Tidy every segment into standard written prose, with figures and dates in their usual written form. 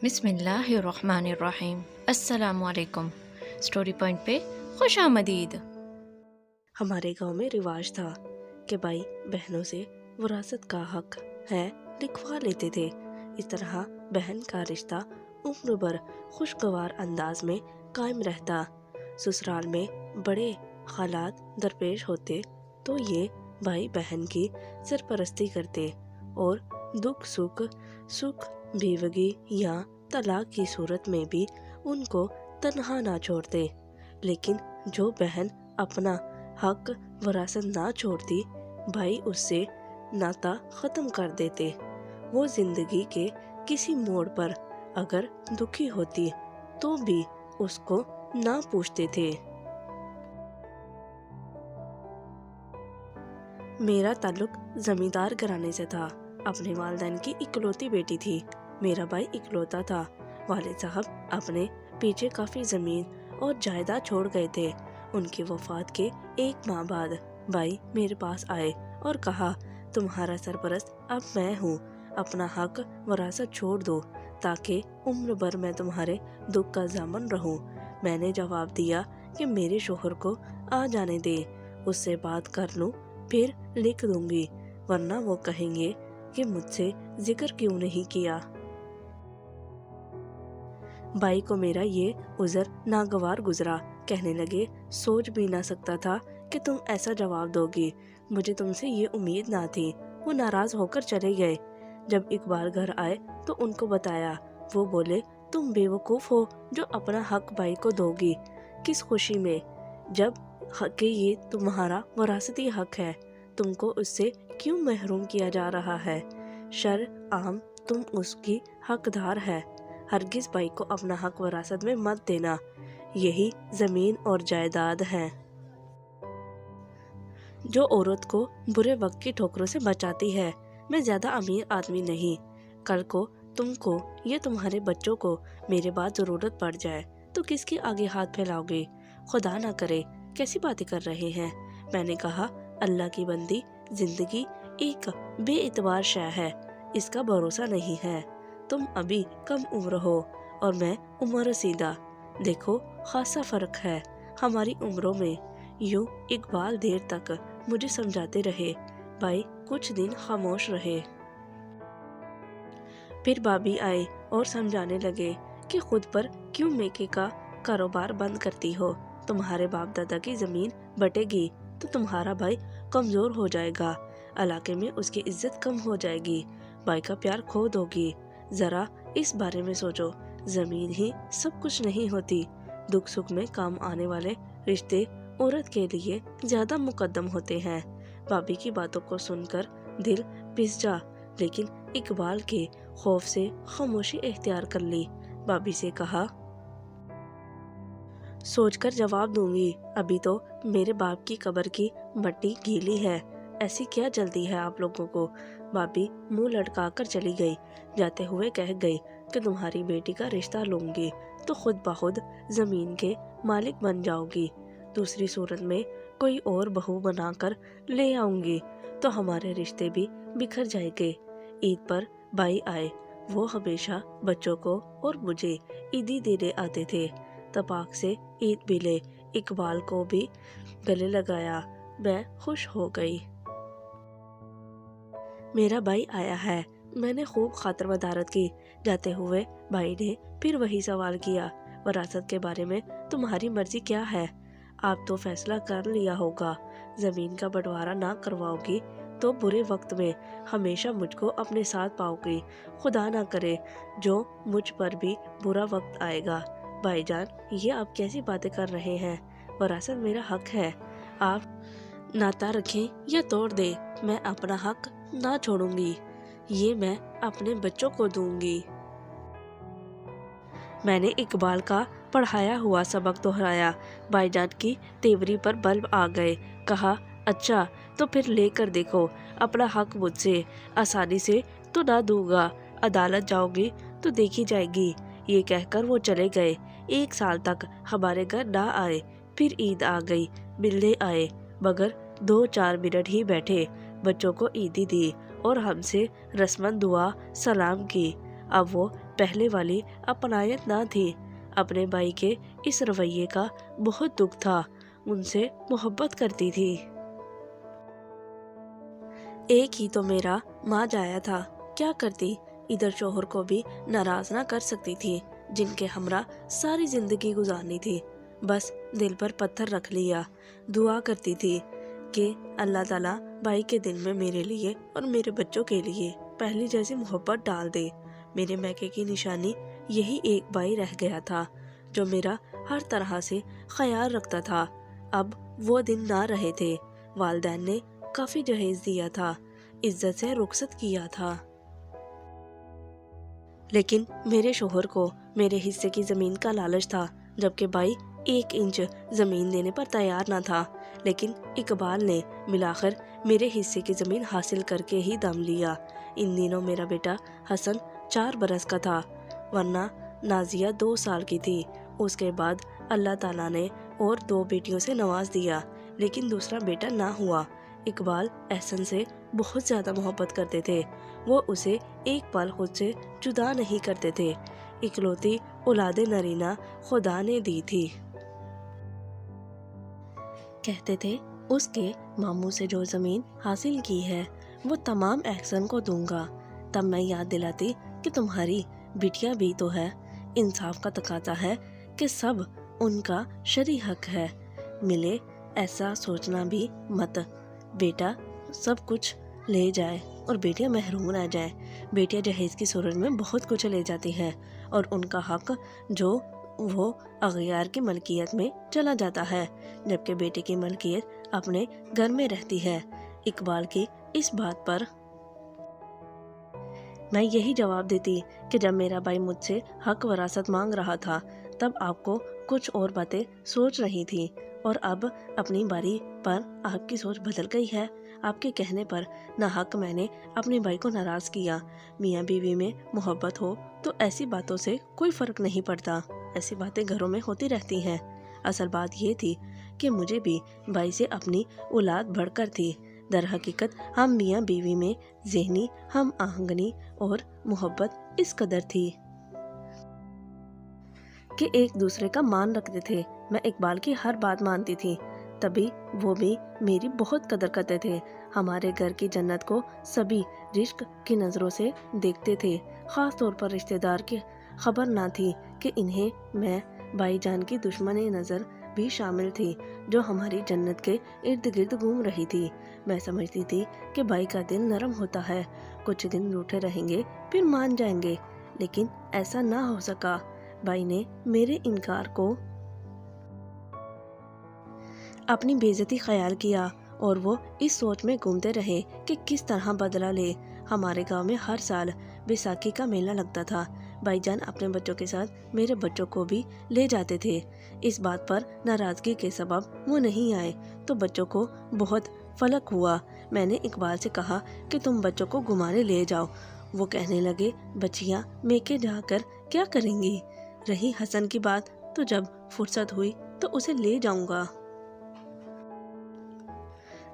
بسم اللہ الرحمن الرحیم۔ السلام علیکم۔ سٹوری پوائنٹ پہ خوش آمدید۔ ہمارے گاؤں میں رواج تھا کہ بھائی بہنوں سے وراثت کا حق ہے لکھوا لیتے تھے۔ اس طرح بہن کا رشتہ عمر بھر خوشگوار انداز میں قائم رہتا۔ سسرال میں بڑے حالات درپیش ہوتے تو یہ بھائی بہن کی سرپرستی کرتے اور دکھ سکھ بیوگی یا طلاق کی صورت میں بھی ان کو تنہا نہ چھوڑتے۔ لیکن جو بہن اپنا حق وراثت نہ چھوڑتی، بھائی اس سے ناتا ختم کر دیتے۔ وہ زندگی کے کسی موڑ پر اگر دکھی ہوتی تو بھی اس کو نہ پوچھتے تھے۔ میرا تعلق زمیندار گھرانے سے تھا۔ اپنے والدین کی اکلوتی بیٹی تھی۔ میرا بھائی اکلوتا تھا۔ والد صاحب اپنے پیچھے کافی زمین اور جائیداد چھوڑ گئے تھے۔ ان کی وفات کے 1 ماہ بعد بھائی میرے پاس آئے اور کہا، تمہارا سرپرست اب میں ہوں، اپنا حق وراثت چھوڑ دو تاکہ عمر بھر میں تمہارے دکھ کا ضامن رہوں۔ میں نے جواب دیا کہ میرے شوہر کو آ جانے دے، اس سے بات کر لوں پھر لکھ دوں گی، ورنہ وہ کہیں گے کہ مجھ سے ذکر کیوں نہیں کیا۔ بھائی کو میرا یہ عذر ناگوار گزرا۔ کہنے لگے، سوچ بھی نہ سکتا تھا کہ تم ایسا جواب دو گی، مجھے تم سے یہ امید نہ تھی۔ وہ ناراض ہو کر چلے گئے۔ جب اقبال گھر آئے تو ان کو بتایا۔ وہ بولے، تم بیوقوف ہو جو اپنا حق بھائی کو دو گی، کس خوشی میں، جب کہ یہ تمہارا وراثتی حق ہے، تم کو اس سے کیوں محروم کیا جا رہا ہے؟ شرعاً تم اس کی حقدار ہے۔ ہرگز بھائی کو اپنا حق وراثت میں مت دینا، یہی زمین اور جائیداد ہے جو عورت کو برے وقت کی ٹھوکروں سے بچاتی ہے۔ میں زیادہ امیر آدمی نہیں، کل کو تم کو یا تمہارے بچوں کو میرے بعد ضرورت پڑ جائے تو کس کے آگے ہاتھ پھیلاؤ گے؟ خدا نہ کرے، کیسی باتیں کر رہے ہیں؟ میں نے کہا، اللہ کی بندی، زندگی ایک بے اعتبار شے ہے، اس کا بھروسہ نہیں ہے۔ تم ابھی کم عمر ہو اور میں عمر رسیدہ، دیکھو خاصا فرق ہے ہماری عمروں میں۔ یوں اقبال دیر تک مجھے سمجھاتے رہے۔ بھائی کچھ دن خاموش رہے۔ پھر بھابھی آئے اور سمجھانے لگے کہ خود پر کیوں میکے کا کاروبار بند کرتی ہو؟ تمہارے باپ دادا کی زمین بٹے گی تو تمہارا بھائی کمزور ہو جائے گا، علاقے میں اس کی عزت کم ہو جائے گی، بھائی کا پیار کھو دو گی۔ ذرا اس بارے میں سوچو، زمین ہی سب کچھ نہیں ہوتی۔ دکھ سکھ میں کام آنے والے رشتے عورت کے لیے زیادہ مقدم ہوتے ہیں۔ بھابھی کی باتوں کو سن کر دل پس جا، لیکن اقبال کے خوف سے خاموشی اختیار کر لی۔ بھابھی سے کہا، سوچ کر جواب دوں گی، ابھی تو میرے باپ کی قبر کی مٹی گیلی ہے، ایسی کیا جلدی ہے آپ لوگوں کو؟ بھابھی منہ لٹکا کر چلی گئی، جاتے ہوئے کہہ گئی کہ تمہاری بیٹی کا رشتہ لوں گی تو خود بخود زمین کے مالک بن جاؤ گی، دوسری صورت میں کوئی اور بہو بنا کر لے آؤں گی تو ہمارے رشتے بھی بکھر جائیں گے۔ عید پر بھائی آئے، وہ ہمیشہ بچوں کو اور مجھے عیدی دینے آتے تھے۔ تپاک سے عید بھی لے، اقبال کو بھی گلے لگایا، میں خوش ہو گئی۔ میرا بھائی آیا ہے، میں نے خوب خاطر مدارت کی۔ جاتے ہوئے بھائی نے پھر وہی سوال کیا، وراثت کے بارے میں تمہاری مرضی کیا ہے؟ آپ تو فیصلہ کر لیا ہوگا، زمین کا بٹوارا نہ کرواؤ گی تو برے وقت میں ہمیشہ مجھ کو اپنے ساتھ پاؤ گی۔ خدا نہ کرے جو مجھ پر بھی برا وقت آئے گا۔ بھائی جان، یہ آپ کیسی باتیں کر رہے ہیں؟ وراثت میرا حق ہے، آپ ناتا رکھیں یا توڑ دیں، میں اپنا حق نہ چھوڑوں گی، یہ میں اپنے بچوں کو دوں گی۔ میں نے اقبال کا پڑھایا ہوا سبق دہرایا۔ بھائی جان کی تیوری پر بلب آ گئے۔ کہا، اچھا تو پھر لے کر دیکھو، اپنا حق مجھ سے آسانی سے تو نہ دوں گا، عدالت جاؤ گی تو دیکھی جائے گی۔ یہ کہہ کر وہ چلے گئے۔ 1 سال تک ہمارے گھر نہ آئے، پھر عید آ گئی، ملنے آئے، مگر 2-4 منٹ ہی بیٹھے، بچوں کو عیدی دی اور ہم سے رسماً دعا سلام کی۔ اب وہ پہلے والی اپنایت نہ تھی۔ اپنے بھائی کے اس رویے کا بہت دکھ تھا، ان سے محبت کرتی تھی۔ ایک ہی تو میرا ماں جایا تھا، کیا کرتی؟ ادھر شوہر کو بھی ناراض نہ کر سکتی تھی، جن کے ہمراہ ساری زندگی گزارنی تھی۔ بس دل پر پتھر رکھ لیا، دعا کرتی تھی کہ اللہ تعالیٰ بھائی کے دل میں میرے لیے اور میرے بچوں کے لیے پہلی جیسی محبت ڈال دے۔ میرے میکے کی نشانی یہی ایک بھائی رہ گیا تھا جو میرا ہر طرح سے خیال رکھتا تھا۔ اب وہ دن نہ رہے تھے۔ والدین نے کافی جہیز دیا تھا، عزت سے رخصت کیا تھا، لیکن میرے شوہر کو میرے حصے کی زمین کا لالچ تھا، جبکہ بھائی 1 انچ زمین دینے پر تیار نہ تھا۔ لیکن اقبال نے بالآخر میرے حصے کی زمین حاصل کر کے ہی دم لیا۔ ان دنوں میرا بیٹا حسن 4 برس کا تھا، ورنہ نازیہ 2 سال کی تھی۔ اس کے بعد اللہ تعالیٰ نے اور 2 بیٹیوں سے نواز دیا، لیکن دوسرا بیٹا نہ ہوا۔ اقبال احسن سے بہت زیادہ محبت کرتے تھے، وہ اسے ایک پل خود سے جدا نہیں کرتے تھے۔ اکلوتی اولاد نرینہ خدا نے دی تھی۔ کہتے تھے اس کے ماموں سے جو زمین حاصل کی ہے وہ تمام احسن کو دوں گا۔ تب میں یاد دلاتی کہ تمہاری بیٹیاں بھی تو ہے، انصاف کا تقاضا ہے کہ سب ان کا شرعی حق ہے، ملے۔ ایسا سوچنا بھی مت، بیٹا سب کچھ لے جائے اور بیٹیاں محروم رہ جائیں۔ بیٹیاں جہیز کی صورت میں بہت کچھ لے جاتی ہیں اور ان کا حق جو وہ اغیار کی ملکیت میں چلا جاتا ہے، جبکہ بیٹے کی ملکیت اپنے گھر میں رہتی ہے۔ اقبال کی اس بات پر میں یہی جواب دیتی کہ جب میرا بھائی مجھ سے حق وراثت مانگ رہا تھا تب آپ کو کچھ اور باتیں سوچ رہی تھی، اور اب اپنی باری پر آپ کی سوچ بدل گئی ہے۔ آپ کے کہنے پر ناحق میں نے اپنے بھائی کو ناراض کیا۔ میاں بیوی میں محبت ہو تو ایسی باتوں سے کوئی فرق نہیں پڑتا، ایسی باتیں گھروں میں ہوتی رہتی ہیں۔ اصل بات یہ تھی کہ مجھے بھی بھائی سے اپنی اولاد بڑھ کر تھی۔ در حقیقت ہم میاں بیوی میں ذہنی ہم آہنگی اور محبت اس قدر تھی کہ ایک دوسرے کا مان رکھتے تھے۔ میں اقبال کی ہر بات مانتی تھی، تبھی وہ بھی میری بہت قدر کرتے تھے۔ ہمارے گھر کی جنت کو سبھی رشق کی نظروں سے دیکھتے تھے، خاص طور پر رشتہ دار کی خبر نہ تھی کہ انہیں میں بھائی جان کی دشمنی نظر بھی شامل تھی جو ہماری جنت کے ارد گرد گھوم رہی تھی۔ میں سمجھتی تھی کہ بھائی کا دل نرم ہوتا ہے، کچھ دن روٹھے رہیں گے پھر مان جائیں گے، لیکن ایسا نہ ہو سکا۔ بھائی نے میرے انکار کو اپنی بے عزتی خیال کیا اور وہ اس سوچ میں گھومتے رہے کہ کس طرح بدلہ لے۔ ہمارے گاؤں میں ہر سال بیساکھی کا میلہ لگتا تھا۔ بھائی جان اپنے بچوں کے ساتھ میرے بچوں کو بھی لے جاتے تھے۔ اس بات پر ناراضگی کے سبب وہ نہیں آئے تو بچوں کو بہت فلک ہوا۔ میں نے اقبال سے کہا کہ تم بچوں کو گھمانے لے جاؤ۔ وہ کہنے لگے بچیاں میکے جا کر کیا کریں گی؟ رہی حسن کی بات تو جب فرصت ہوئی تو اسے لے جاؤں گا۔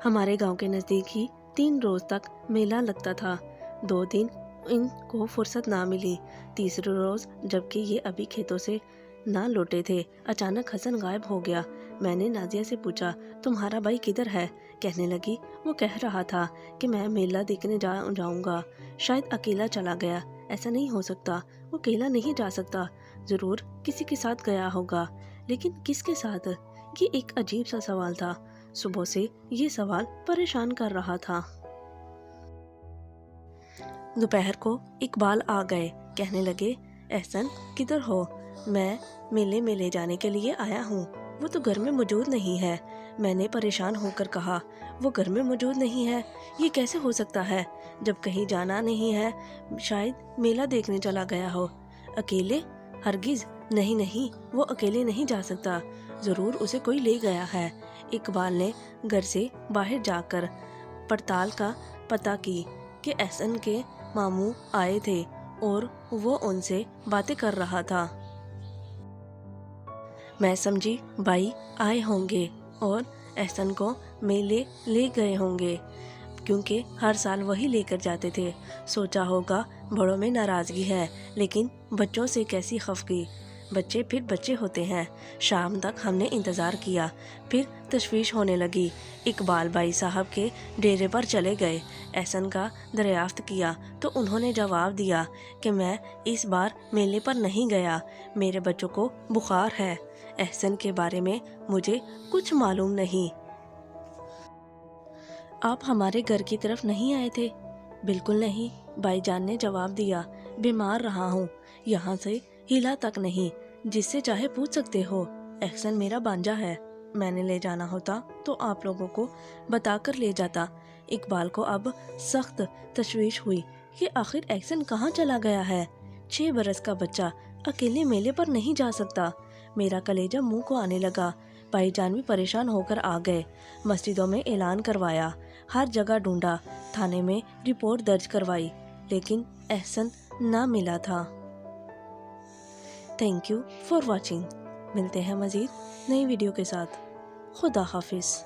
ہمارے گاؤں کے نزدیک ہی 3 روز تک میلہ لگتا تھا۔ 2 دن ان کو فرصت نہ ملی۔ تیسرے روز جبکہ یہ ابھی کھیتوں سے نہ لوٹے تھے، اچانک حسن غائب ہو گیا۔ میں نے نازیہ سے پوچھا تمہارا بھائی کدھر ہے؟ کہنے لگی وہ کہہ رہا تھا کہ میں میلہ دیکھنے جاؤں گا، شاید اکیلا چلا گیا۔ ایسا نہیں ہو سکتا، وہ اکیلا نہیں جا سکتا، ضرور کسی کے ساتھ گیا ہوگا، لیکن کس کے ساتھ؟ یہ ایک عجیب سا سوال تھا۔ صبح سے یہ سوال پریشان کر رہا تھا۔ دوپہر کو اقبال آ گئے، کہنے لگے احسن کدھر ہو؟ میں میلے میں لے جانے کے لیے آیا ہوں، وہ تو گھر میں موجود نہیں ہے۔ میں نے پریشان ہو کر کہا وہ گھر میں موجود نہیں ہے، یہ کیسے ہو سکتا ہے جب کہیں جانا نہیں ہے؟ شاید میلہ دیکھنے چلا گیا ہو۔ اکیلے؟ ہرگز نہیں، وہ اکیلے نہیں جا سکتا، ضرور اسے کوئی لے گیا ہے۔ اقبال نے گھر سے باہر جا کر پڑتال کا پتہ کی کہ احسن کے ماموں آئے تھے اور وہ ان سے باتیں کر رہا تھا۔ میں سمجھی بھائی آئے ہوں گے اور احسن کو میلے لے گئے ہوں گے، کیونکہ ہر سال وہی لے کر جاتے تھے۔ سوچا ہوگا بڑوں میں ناراضگی ہے، لیکن بچوں سے کیسی خفگی، بچے پھر بچے ہوتے ہیں۔ شام تک ہم نے انتظار کیا، پھر تشویش ہونے لگی۔ اقبال بھائی صاحب کے ڈیرے پر چلے گئے۔ احسن کا دریافت کیا تو انہوں نے جواب دیا کہ میں اس بار میلے پر نہیں گیا، میرے بچوں کو بخار ہے۔ احسن کے بارے میں مجھے کچھ معلوم نہیں۔ آپ ہمارے گھر کی طرف نہیں آئے تھے؟ بالکل نہیں، بھائی جان نے جواب دیا، بیمار رہا ہوں، یہاں سے ہلا تک نہیں، جس سے چاہے پوچھ سکتے ہو۔ احسن میرا بانجا ہے، میں نے لے جانا ہوتا تو آپ لوگوں کو بتا کر لے جاتا۔ اقبال کو اب سخت تشویش ہوئی کہ آخر احسن کہاں چلا گیا ہے۔ 6 برس کا بچہ اکیلے میلے پر نہیں جا سکتا۔ میرا کلیجہ منہ کو آنے لگا۔ بھائی جان بھی پریشان ہو کر آ گئے۔ مسجدوں میں اعلان کروایا، ہر جگہ ڈھونڈا، تھانے میں رپورٹ درج کروائی، لیکن احسن نہ ملا تھا۔ Thank you for watching. ملتے ہیں مزید نئی ویڈیو کے ساتھ۔ خدا حافظ۔